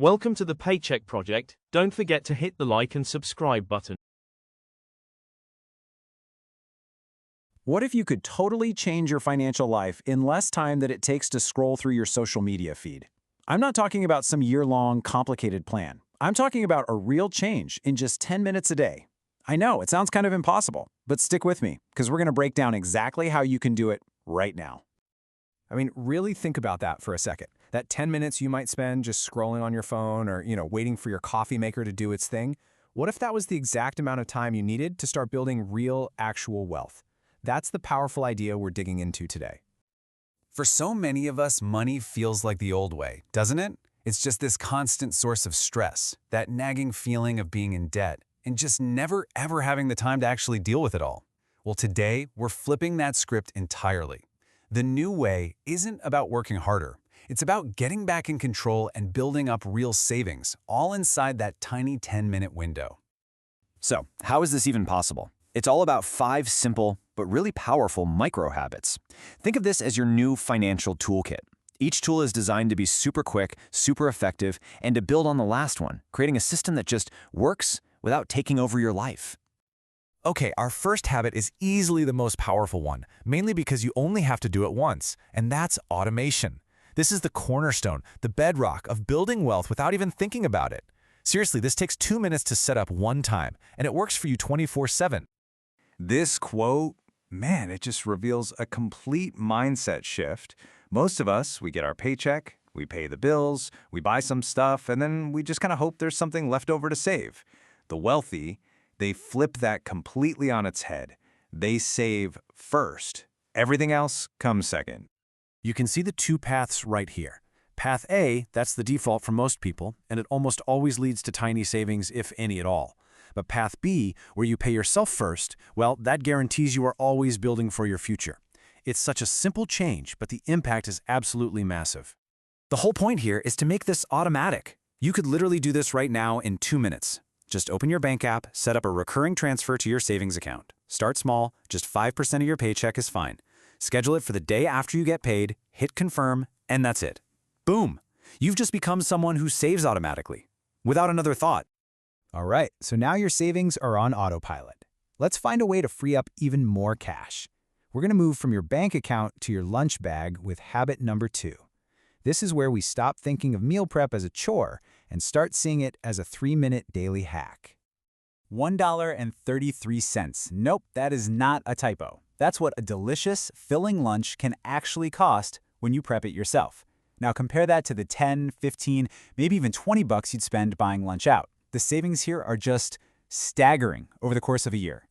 Welcome to the Paycheck Project. Don't forget to hit the like and subscribe button. What if you could totally change your financial life in less time than it takes to scroll through your social media feed? I'm not talking about some year-long, complicated plan. I'm talking about a real change in just 10 minutes a day. I know, it sounds kind of impossible, but stick with me, because we're going to break down exactly how you can do it right now. I mean, really think about that for a second. That 10 minutes you might spend just scrolling on your phone or, waiting for your coffee maker to do its thing. What if that was the exact amount of time you needed to start building real, actual wealth? That's the powerful idea we're digging into today. For so many of us, money feels like the old way, doesn't it? It's just this constant source of stress, that nagging feeling of being in debt, and just never ever having the time to actually deal with it all. Well, today, we're flipping that script entirely. The new way isn't about working harder. It's about getting back in control and building up real savings, all inside that tiny 10-minute window. So, how is this even possible? It's all about 5 simple, but really powerful micro-habits. Think of this as your new financial toolkit. Each tool is designed to be super quick, super effective, and to build on the last one, creating a system that just works without taking over your life. Okay, our first habit is easily the most powerful one, mainly because you only have to do it once, and that's automation. This is the cornerstone, the bedrock of building wealth without even thinking about it. Seriously, this takes 2 minutes to set up one time, and it works for you 24/7. This quote, man, it just reveals a complete mindset shift. Most of us, we get our paycheck, we pay the bills, we buy some stuff, and then we just kind of hope there's something left over to save. The wealthy, they flip that completely on its head. They save first. Everything else comes second. You can see the 2 paths right here. Path A, that's the default for most people, and it almost always leads to tiny savings, if any at all. But Path B, where you pay yourself first, well, that guarantees you are always building for your future. It's such a simple change, but the impact is absolutely massive. The whole point here is to make this automatic. You could literally do this right now in 2 minutes. Just open your bank app, set up a recurring transfer to your savings account. Start small, just 5% of your paycheck is fine. Schedule it for the day after you get paid, hit confirm, and that's it. Boom! You've just become someone who saves automatically, without another thought. All right, so now your savings are on autopilot. Let's find a way to free up even more cash. We're going to move from your bank account to your lunch bag with habit number 2. This is where we stop thinking of meal prep as a chore and start seeing it as a 3-minute daily hack. $1.33. Nope, that is not a typo. That's what a delicious, filling lunch can actually cost when you prep it yourself. Now compare that to the 10, 15, maybe even 20 bucks you'd spend buying lunch out. The savings here are just staggering over the course of a year.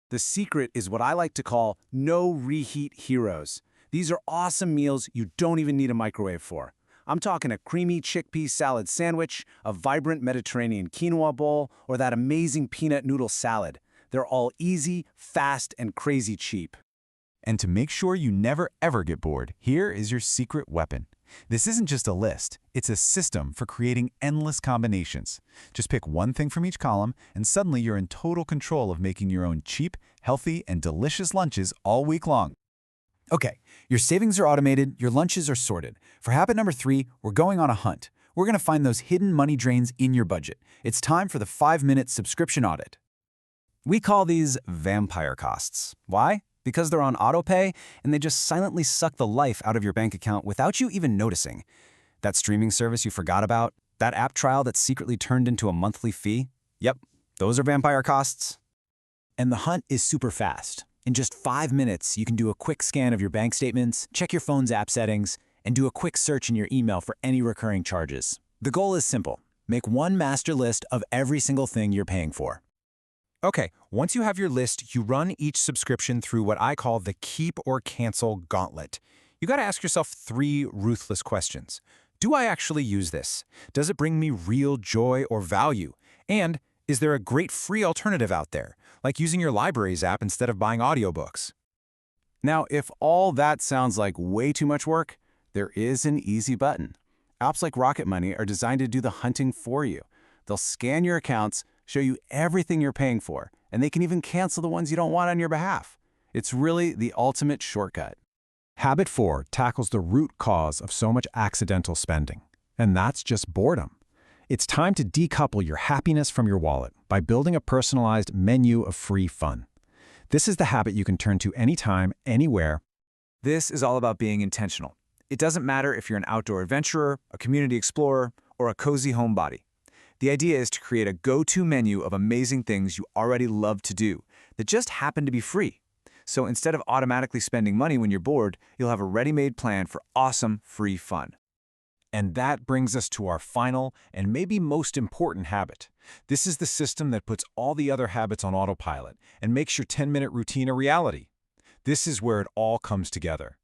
The secret is what I like to call no reheat heroes. These are awesome meals you don't even need a microwave for. I'm talking a creamy chickpea salad sandwich, a vibrant Mediterranean quinoa bowl, or that amazing peanut noodle salad. They're all easy, fast, and crazy cheap. And to make sure you never ever get bored, here is your secret weapon. This isn't just a list, it's a system for creating endless combinations. Just pick one thing from each column, and suddenly you're in total control of making your own cheap, healthy, and delicious lunches all week long. Okay, your savings are automated, your lunches are sorted. For habit number 3, we're going on a hunt. We're going to find those hidden money drains in your budget. It's time for the 5-minute subscription audit. We call these vampire costs. Why? Because they're on autopay and they just silently suck the life out of your bank account without you even noticing. That streaming service you forgot about, that app trial that's secretly turned into a monthly fee, yep, those are vampire costs. And the hunt is super fast. In just 5 minutes, you can do a quick scan of your bank statements, check your phone's app settings, and do a quick search in your email for any recurring charges. The goal is simple. Make one master list of every single thing you're paying for. Okay, once you have your list, you run each subscription through what I call the keep or cancel gauntlet. You got to ask yourself 3 ruthless questions. Do I actually use this? Does it bring me real joy or value? And is there a great free alternative out there, like using your library's app instead of buying audiobooks? Now, if all that sounds like way too much work, there is an easy button. Apps like Rocket Money are designed to do the hunting for you. They'll scan your accounts, show you everything you're paying for, and they can even cancel the ones you don't want on your behalf. It's really the ultimate shortcut. Habit 4 tackles the root cause of so much accidental spending, and that's just boredom. It's time to decouple your happiness from your wallet by building a personalized menu of free fun. This is the habit you can turn to anytime, anywhere. This is all about being intentional. It doesn't matter if you're an outdoor adventurer, a community explorer, or a cozy homebody. The idea is to create a go-to menu of amazing things you already love to do that just happen to be free. So instead of automatically spending money when you're bored, you'll have a ready-made plan for awesome free fun. And that brings us to our final and maybe most important habit. This is the system that puts all the other habits on autopilot and makes your 10-minute routine a reality. This is where it all comes together.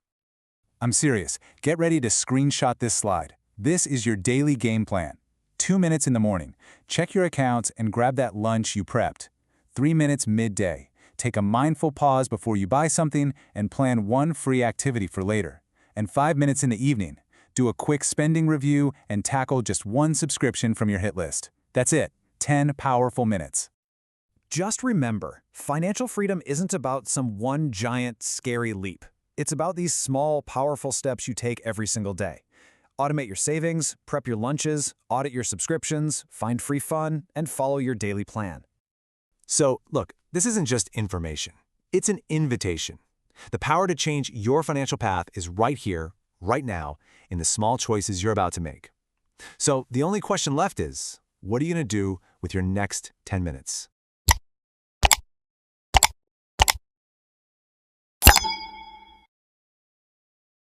I'm serious. Get ready to screenshot this slide. This is your daily game plan. 2 minutes in the morning. Check your accounts and grab that lunch you prepped. 3 minutes midday. Take a mindful pause before you buy something and plan one free activity for later. And 5 minutes in the evening. Do a quick spending review and tackle just one subscription from your hit list. That's it. 10 powerful minutes. Just remember, financial freedom isn't about some one giant, scary leap. It's about these small, powerful steps you take every single day. Automate your savings, prep your lunches, audit your subscriptions, find free fun, and follow your daily plan. So, look, this isn't just information. It's an invitation. The power to change your financial path is right here, right now, in the small choices you're about to make. So, the only question left is, what are you going to do with your next 10 minutes?